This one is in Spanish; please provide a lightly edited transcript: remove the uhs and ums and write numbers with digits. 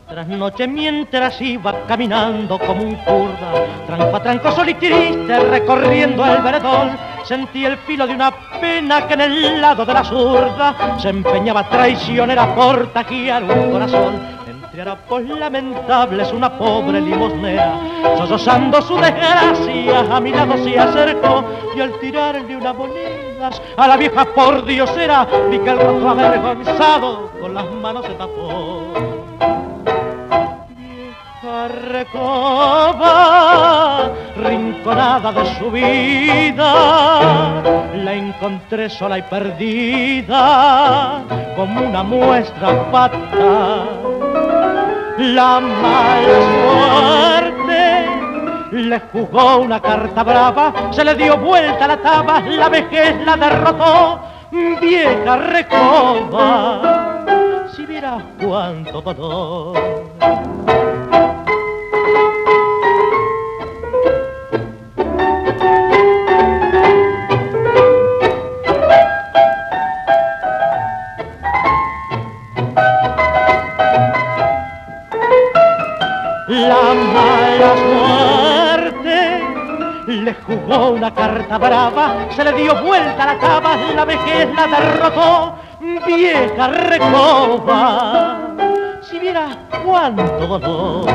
Tras noche mientras iba caminando como un kurda, tranco a tranco solo y triste recorriendo el veredón, sentí el filo de una pena que en el lado de la zurda se empeñaba traicionera por tajiar un corazón. Entre harapos lamentables una pobre limosnera, sollozando su desgracia, a mi lado se acercó, y al tirarle unas monedas a la vieja pordiosera, vi que el rostro avergonzado con las manos se tapó. Vieja recoba, rinconada de su vida, la encontré sola y perdida, como una muestra pata. La mala suerte le jugó una carta brava, se le dio vuelta la taba, la vejez la derrotó. Vieja recoba, si vieras cuánto dolor. La mala suerte le jugó una carta brava, se le dio vuelta la taba, la vejez la derrotó. Vieja recoba, si vieras cuánto dolor.